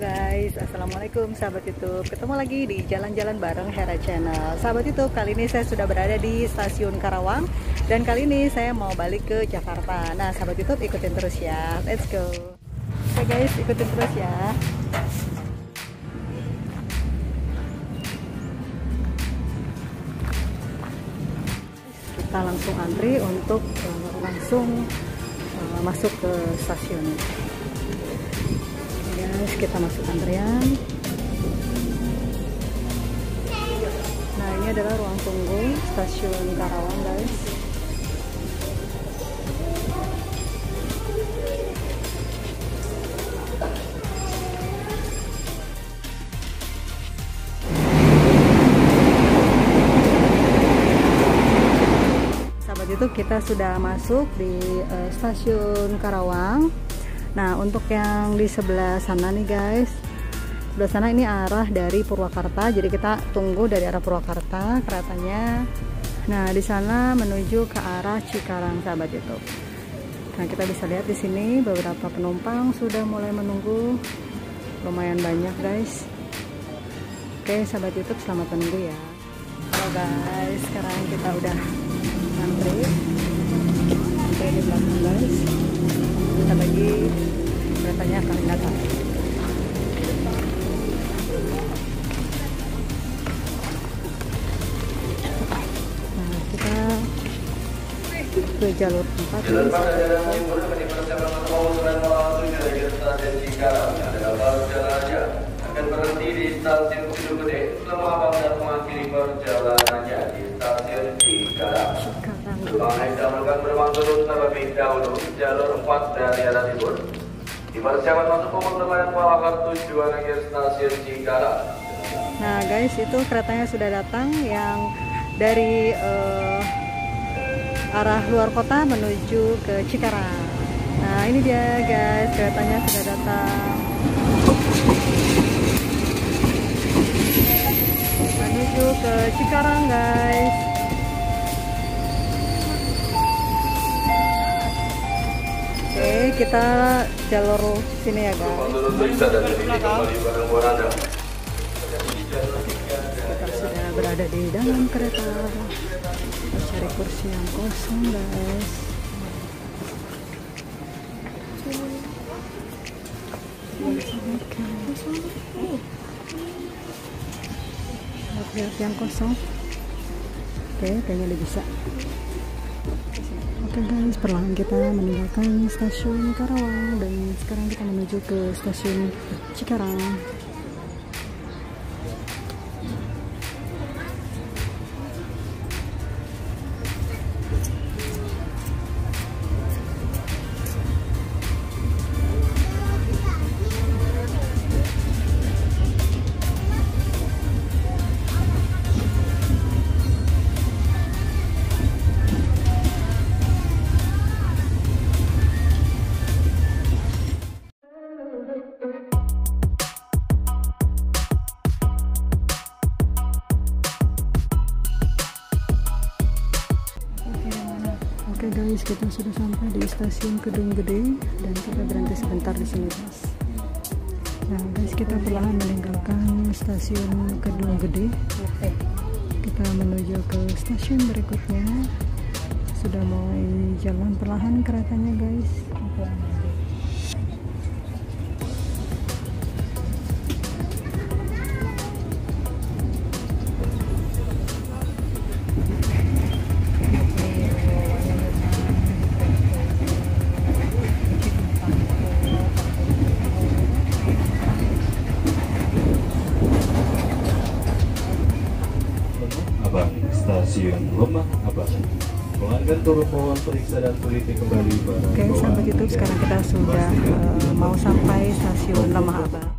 Guys, assalamualaikum sahabat YouTube. Ketemu lagi di jalan-jalan bareng Hera Channel. Sahabat YouTube, kali ini saya sudah berada di stasiun Karawang dan kali ini saya mau balik ke Jakarta. Nah, sahabat YouTube ikutin terus ya. Let's go. Oke guys, ikutin terus ya. Kita langsung antri untuk langsung masuk ke stasiun. Guys, kita masuk antrian. Nah, ini adalah ruang tunggu stasiun Karawang, guys. Sahabat YouTube, kita sudah masuk di stasiun Karawang. Nah, untuk yang di sebelah sana nih guys, sebelah sana ini arah dari Purwakarta, jadi kita tunggu dari arah Purwakarta keretanya. Nah, di sana menuju ke arah Cikarang, sahabat YouTube. Nah, kita bisa lihat di sini beberapa penumpang sudah mulai menunggu, lumayan banyak guys. Oke, sahabat YouTube, selamat menunggu ya. Halo guys, sekarang kita udah antri di belakang guys. Kita lagi keretanya akan datang. Nah, kita ke jalur 4. Jalur 4 adalah timur dari perjalanan Karawang menuju stasiun Cikarang. Adalah jalannya akan berhenti di stasiun Kedung Gede selama abang dan mengakhiri perjalanannya di stasiun Cikarang. Gerbang naik dahulukan berbang turun terlebih dahulu jalur 4 dari arah timur. Dipersiapkan masuk umum lebaran Palawan tujuan akhir stasiun Cikarang. Nah guys, itu keretanya sudah datang yang dari arah luar kota menuju ke Cikarang. Nah ini dia guys, keretanya sudah datang menuju ke Cikarang guys. Oke, kita jalur sini ya guys. Kita sudah berada di dalam kereta. Cari kursi yang kosong guys. Lihat yang kosong. Oke, kayaknya udah bisa. Oke guys, perlahan kita meninggalkan stasiun Karawang dan sekarang kita menuju ke stasiun Cikarang. Oke guys, kita sudah sampai di stasiun Kedung Gede dan kita berhenti sebentar di sini guys. Nah guys, kita perlahan meninggalkan stasiun Kedung Gede. Kita menuju ke stasiun berikutnya. Sudah mulai jalan perlahan keretanya guys. Stasiun Lemah Abang. Pelanggan turun mohon periksa dan teliti kembali barang. Oke, sahabat YouTube, sekarang kita sudah mau sampai stasiun Lemah Abang.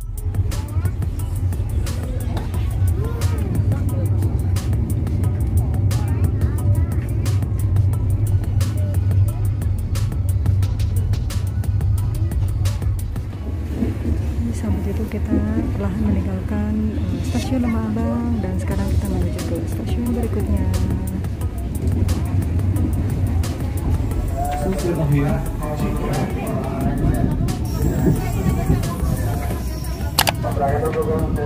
Sahabat YouTube, kita perlahan meninggalkan stasiun Lemah Abang dan sekarang kita menuju ke stasiun berikutnya. Stasiun akhir Cikarang. Telepon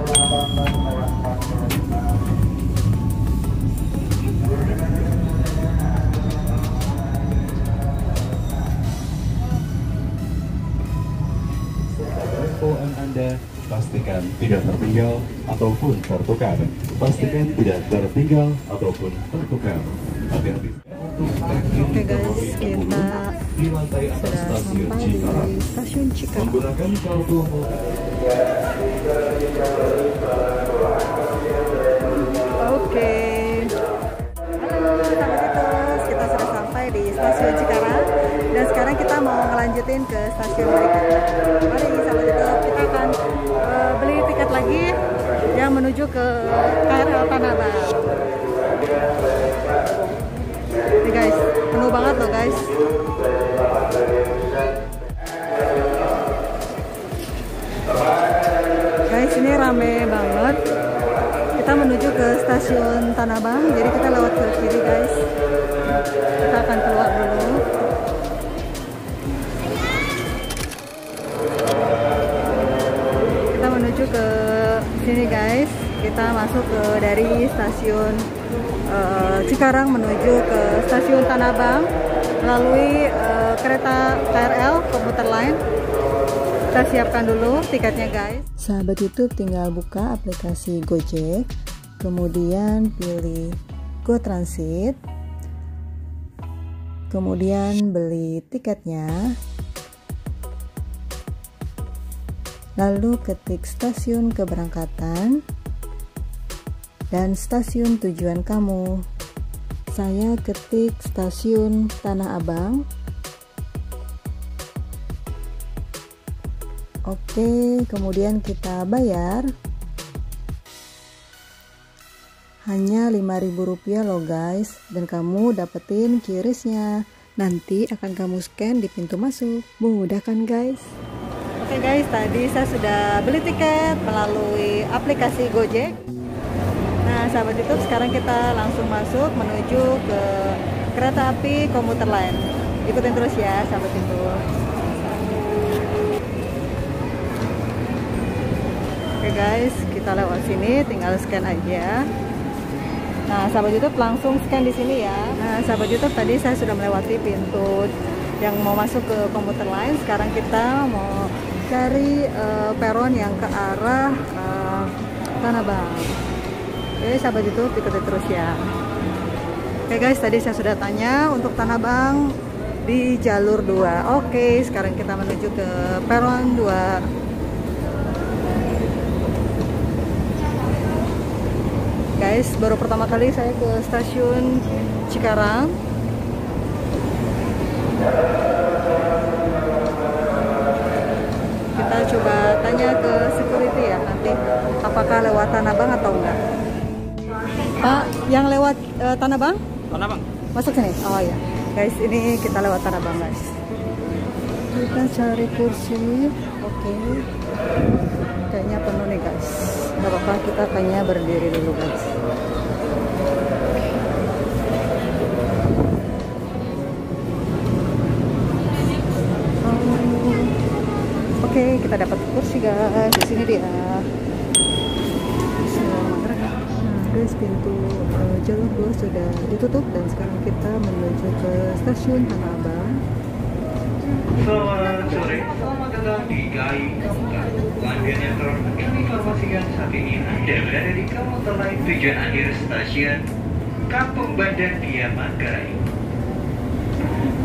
Anda pastikan tidak tertinggal ataupun tertukar. Pastikan tidak tertinggal ataupun tertukar. Hati-hati. Oke guys, kita Di lantai atas sudah stasiun sampai Cikarang. di stasiun Cikarang. Menggunakan kartu Oke. Halo sahabat YouTube, kita sudah sampai di stasiun Cikarang dan sekarang kita mau ngelanjutin ke stasiun berikutnya. Mari sahabat YouTube, kita akan beli tiket lagi yang menuju ke KRL Tanah Abang. Nih guys, penuh banget loh guys. Guys, ini rame banget. Kita menuju ke stasiun Tanah Abang, jadi kita lewat ke kiri guys. Kita akan keluar dulu. Kita menuju ke sini guys. Kita masuk ke dari stasiun Cikarang menuju ke stasiun Tanah Abang melalui kereta KRL komuter lain. Kita siapkan dulu tiketnya guys. Sahabat YouTube tinggal buka aplikasi Gojek, kemudian pilih Go Transit, kemudian beli tiketnya, lalu ketik stasiun keberangkatan dan stasiun tujuan kamu. Saya ketik stasiun Tanah Abang. Oke, kemudian kita bayar. Hanya Rp5.000 loh guys, dan kamu dapetin QRIS-nya. Nanti akan kamu scan di pintu masuk. Mudah kan guys? Oke guys, tadi saya sudah beli tiket melalui aplikasi Gojek. Nah sahabat YouTube, sekarang kita langsung masuk menuju ke kereta api komuter lain. Ikutin terus ya sahabat YouTube. Oke guys, kita lewat sini, tinggal scan aja. Nah sahabat YouTube, langsung scan di sini ya. Nah sahabat YouTube, tadi saya sudah melewati pintu yang mau masuk ke komuter lain. Sekarang kita mau cari peron yang ke arah Tanah Abang. Oke sahabat YouTube, ikuti terus ya. Oke guys, tadi saya sudah tanya untuk Tanah Abang di jalur 2. Oke, sekarang kita menuju ke peron 2. Guys, baru pertama kali saya ke stasiun Cikarang. Kita coba tanya ke security ya nanti, apakah lewat Tanah Abang atau enggak. Pak, yang lewat Tanah Abang? Tanah Abang. Masuk sini. Oh ya. Guys, ini kita lewat Tanah Abang, guys. Kita cari kursi. Oke. Kayaknya penuh nih, guys. Gak apa-apa, kita kayaknya berdiri dulu, guys. Oke, kita dapat kursi, guys. Di sini dia. Guys, pintu jalur 2 sudah ditutup dan sekarang kita menuju ke stasiun Tanah Abang. Selamat sore, selamat datang di KAI Komuter. Pelanggan yang terhormat, kami informasikan saat ini Anda berada di komuter lain tujuan akhir stasiun Kampung Bandan via Manggarai.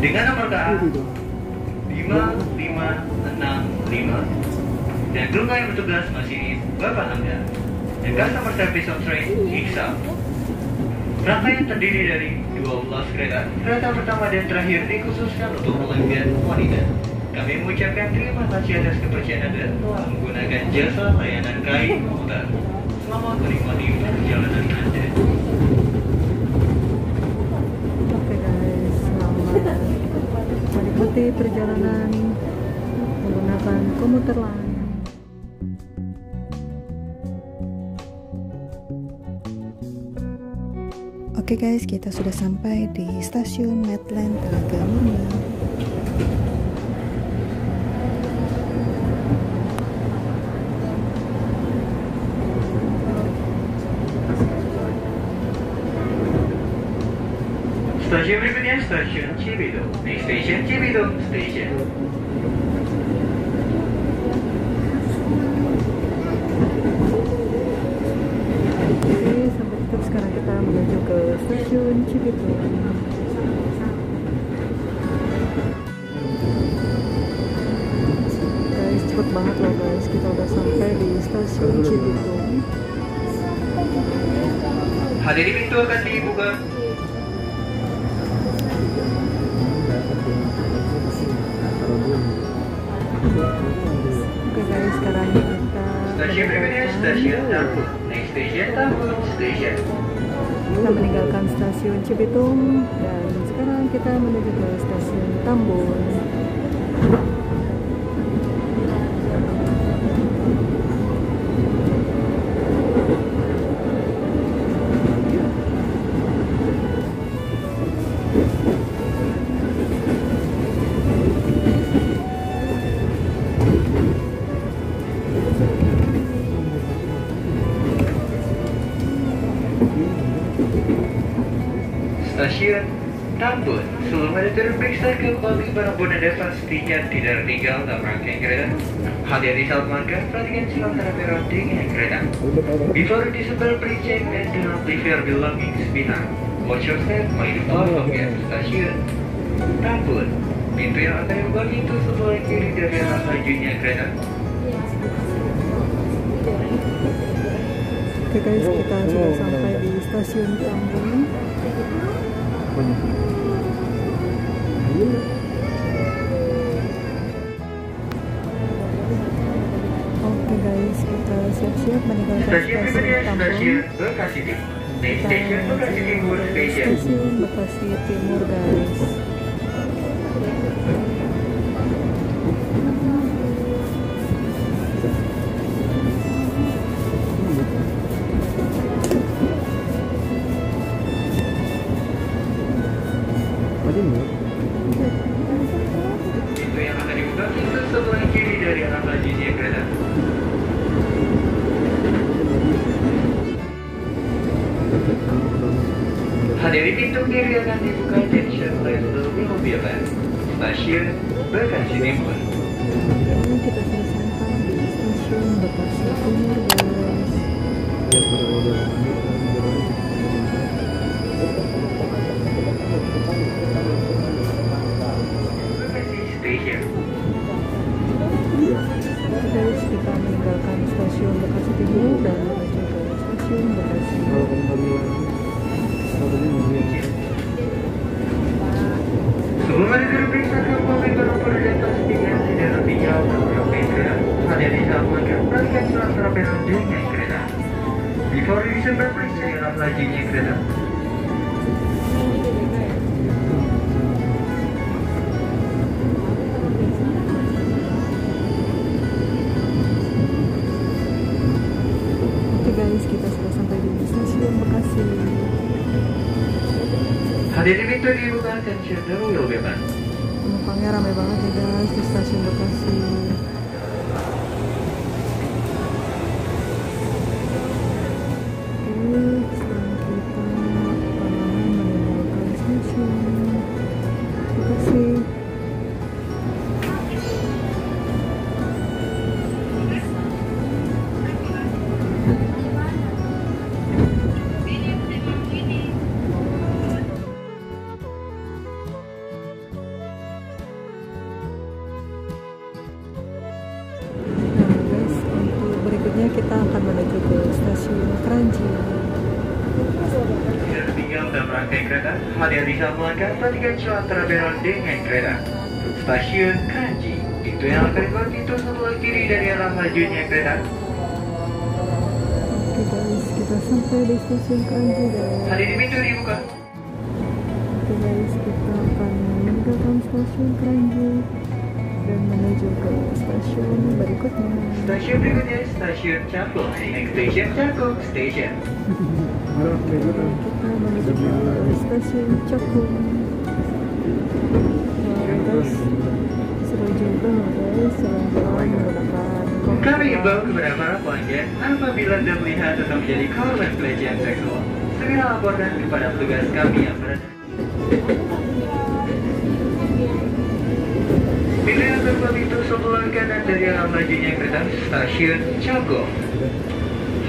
Dengan nomor KA 5565 dan gelombang yang bertugas masinis Bapak Anda. Dan customer service of train Iksa. Rangkaian terdiri dari 12 kereta. Kereta pertama dan terakhir dikhususkan untuk pelanggan wanita. Kami mengucapkan terima kasih atas kepercayaan Anda telah menggunakan jasa layanan KAI Komuter. Selamat menikmati perjalanan Anda. Oke guys, selamat menikmati perjalanan menggunakan komuter lain. Oke guys, kita sudah sampai di stasiun Medland Telaga Murni. Stasiun berikutnya stasiun Cibidung. Next station Cibidung Station. Oke, sampai tutup. Sekarang kita menuju ke stasiun Cibitung. Guys, cepet banget loh guys, kita udah sampai di stasiun Cibitung. Hadiri, pintu akan dibuka. Oke guys, sekarang kita Stasiun berikutnya stasiun Tambun. Next station Tambun Station. kita meninggalkan stasiun Cibitung dan sekarang kita menuju ke stasiun Tambun. Stasiun Tambun. Sebelum Anda turun, periksa kembali barang boneka pastinya tidak tertinggal dalam rangkaian kereta. Hati-hati saat melangkah, perhatikan suasana peron dengan kereta. Before you disembar, please check and do not leave your belongings behind. Watch your step by the platform at Stasiun Tambun. Pintu yang akan dibuka itu sebelah kiri dari arah majunya kereta. Oke guys, kita sudah sampai di stasiun Tambun. Oke guys, kita siap-siap meninggalkan Stasiun berikutnya stasiun Tambun. stasiun Bekasi Timur. Next station Bekasi Timur Station. Stasiun Bekasi Timur guys. Pintu yang akan dibuka itu sebelah kiri dari arah majunya kereta. Hadiri, pintu kiri akan dibuka attention please will be open. Stasiun Bekasi Timur. Dan kita sudah sampai di stasiun Bekasi Timur guys. Bekasi Station. Oke guys, kita meninggalkan stasiun Bekasi Timur dan menuju ke stasiun Bekasi. Sebelum Anda terperiksa kembali barang boneka pastinya tidak tertinggal dalam rangkaian kereta. Hati-hati saat melangkah, perhatikan suasana peron dengan kereta. Before you disembar, periksa arah lajunya kereta. Oke guys, kita sudah sampai di stasiun Bekasi. Hadiri, pintu dibuka attention the will be open. Penumpangnya ramai banget ya guys di stasiun Bekasi. Oke, sekarang kita perlahan meninggalkan stasiun Bekasi. Nah guys, untuk berikutnya kita akan menuju ke stasiun Kranji. Tidak tertinggal dalam rangkaian kereta. Hati-hati saat melangkah, perhatikan suasana peron dengan kereta. Stasiun Kranji. Pintu yang akan dibuka itu sebelah kiri dari arah majunya kereta. Oke guys, kita sampai di stasiun Kranji guys. Hadiri, pintu dibuka. Oke guys, kita akan meninggalkan stasiun Kranji dan menuju ke stasiun berikutnya. Stasiun berikutnya stasiun Cakung. Next station Cakung Station. Kita menuju ke stasiun Cakung. Wah guys, seru juga loh guys, jalan-jalan menggunakan Kami komuter himbau kepada para pelanggan, apabila Anda melihat atau menjadi korban pelecehan seksual, segera laporkan kepada petugas kami yang berada. Pintu yang kedua pintu sebelah kanan dari arah majunya kereta stasiun Cakung.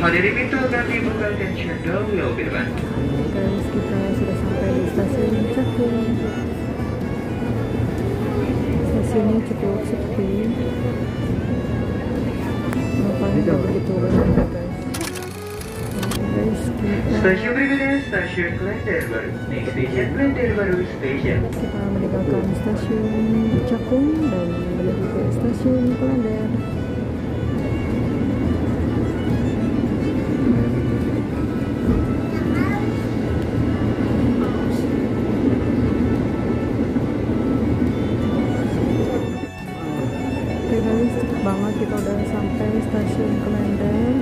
Hadiri pintu akan dibuka dan cendol will be open. Guys, kita sudah sampai di stasiun Cakung. Stasiunnya cukup sepi. Penumpangnya tidak begitu banyak guys. Oke guys, Stasiun berikutnya stasiun Klender Baru. Next station Klender Baru Station. kita meninggalkan stasiun Cakung dan menuju ke stasiun Klender. Oke guys, cepet banget kita udah sampai stasiun Klender.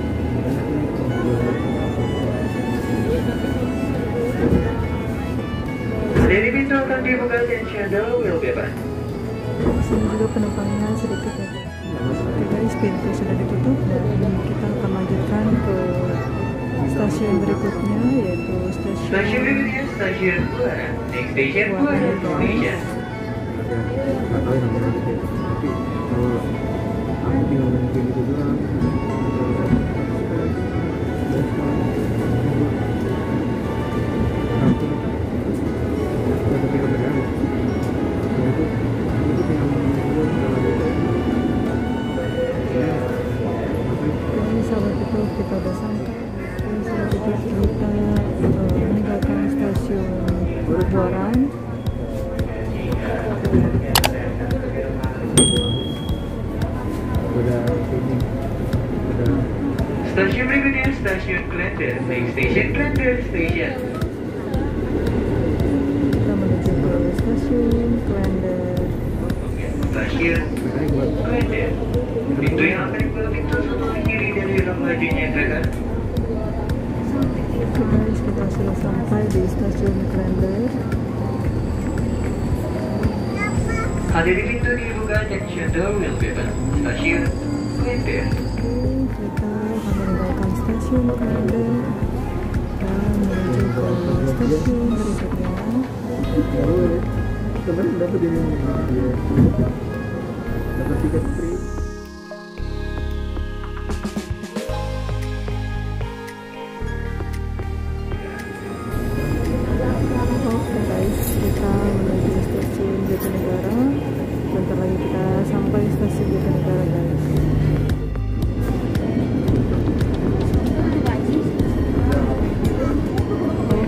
Hadiri pintu akan dibuka dan cendol will be open. Sini juga penumpangnya sedikit ya. Oke guys, pintu sudah ditutup dan kita akan lanjutkan ke stasiun berikutnya yaitu Stasiun stasiun berikutnya stasiun Buaran. Next station Buaran Station. Nggak tahu yang namanya gitu. Tapi kalau aku tinggal mungkin itu doang. Ini sahabat itu kita udah sampai. Ini sahabat itu kita meninggalkan stasiun Buaran. Stasiun berikutnya stasiun Klender. Next station Klender Station. Kita menuju ke stasiun Klender. Stasiun Klender. Pintu yang akan dibuka pintu sebelah kiri dari arah majunya kereta. Oke guys, kita sudah sampai di stasiun Klender. Hadiri pintu dibuka dan cendol will be open. Stasiun Klender. Oke, kita akan meninggalkan stasiun Klender dan menuju ke stasiun berikutnya. Kemarin dapat ini dia dapat tiket free. Oke guys, kita menuju stasiun Jatinegara. Bentar lagi kita sampai stasiun Jatinegara guys.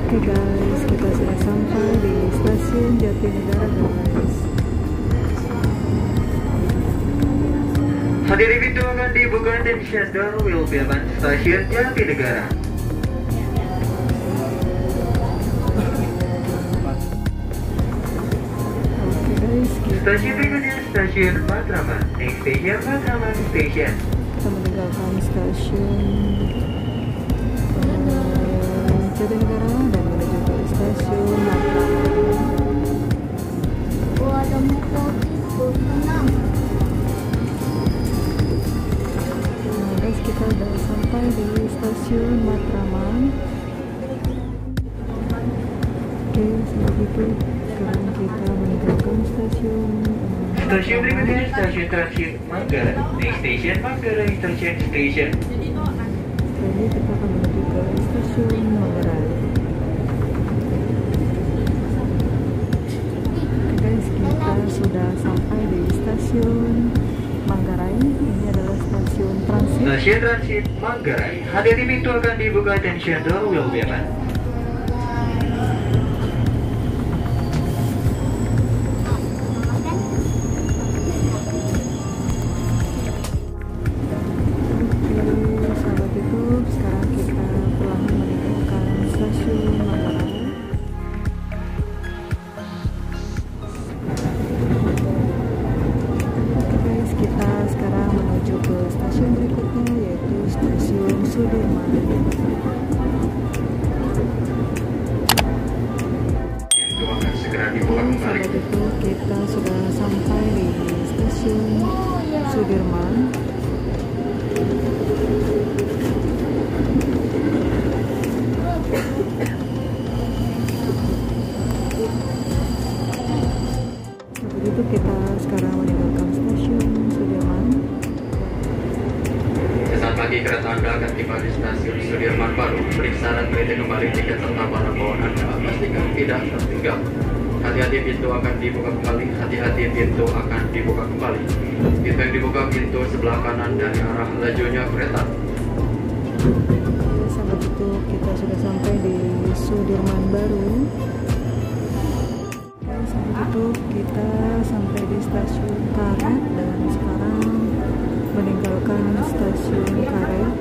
Oke guys, kita sudah sampai di stasiun Jatinegara guys. Hadiri pintu akan dibuka dan cendol will be open. Stasiun Jatinegara. Oke guys, kita Stasiun berikutnya stasiun Matraman. Next station Matraman Station. meninggalkan stasiun Jatinegara dan menuju ke stasiun Matraman. Nah guys, kita udah sampai di stasiun Matraman. Oke, seperti itu sekarang kita meninggalkan stasiun Stasiun berikutnya stasiun transit Manggarai. Next station Manggarai Interchange Station. Setelah ini kita akan menuju ke stasiun Manggarai. Oke guys, kita sudah sampai di stasiun Manggarai. Ini adalah stasiun transit. Stasiun transit Manggarai. Hadiri pintu akan dibuka dan cendol will be open. Oke, sahabat itu sekarang kita perlahan meninggalkan stasiun Manggarai. Oke guys, kita sekarang menuju ke stasiun berikutnya yaitu stasiun Sudirman. Itu akan segera dibuka Oke, kembali. sahabat itu kita sudah sampai di stasiun Sudirman. Anda akan tiba di stasiun Sudirman Baru, periksa dan teliti kembali tiket serta barang bawaan Anda. Pastikan tidak tertinggal. Hati-hati pintu akan dibuka kembali. Hati-hati pintu akan dibuka kembali. Pintu yang dibuka pintu sebelah kanan dari arah lajunya kereta. Sahabat YouTube, kita sudah sampai di Sudirman Baru. Dan sahabat YouTube, kita sampai di stasiun Karet dan sekarang meninggalkan stasiun Karet.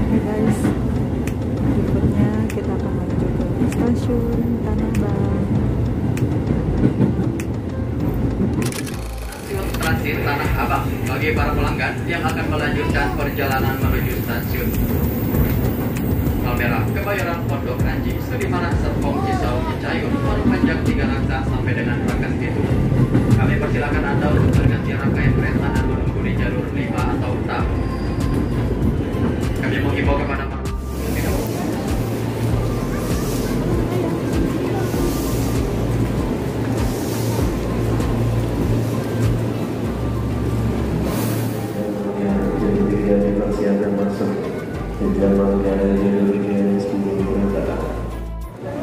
Oke guys, berikutnya kita akan menuju ke stasiun Tanah Abang. Stasiun transit Tanah Abang bagi para pelanggan yang akan melanjutkan perjalanan menuju stasiun Palmerah, Kebayoran, Pondok Ranji, Sudirman, Serpong, Cisau, Cicayur, Parung Panjang, Tiga Raksa sampai dengan Rangkas Bitung. Kami persilakan Anda untuk berganti rangkaian kereta dan menunggu di jalur 5 atau 6. Kami menghimbau kepada para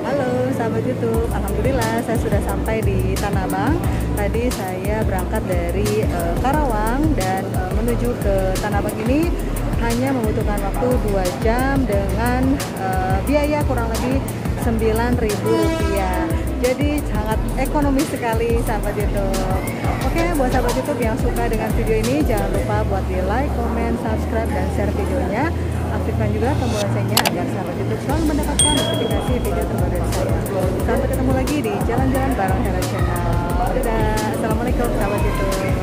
Halo sahabat YouTube, alhamdulillah saya sudah sampai di Tanah Abang. Tadi saya berangkat dari Karawang dan menuju ke Tanah Abang ini hanya membutuhkan waktu 2 jam dengan biaya kurang lebih Rp9.000. Jadi sangat ekonomis sekali sahabat YouTube. Oke, buat sahabat YouTube yang suka dengan video ini, jangan lupa buat di like, comment, subscribe, dan share videonya. Aktifkan juga tombol loncengnya agar sahabat YouTube selalu mendapatkan notifikasi video terbaru dari saya. Sampai ketemu lagi di Jalan-Jalan Bareng Hera Channel. Dadah, assalamualaikum sahabat YouTube.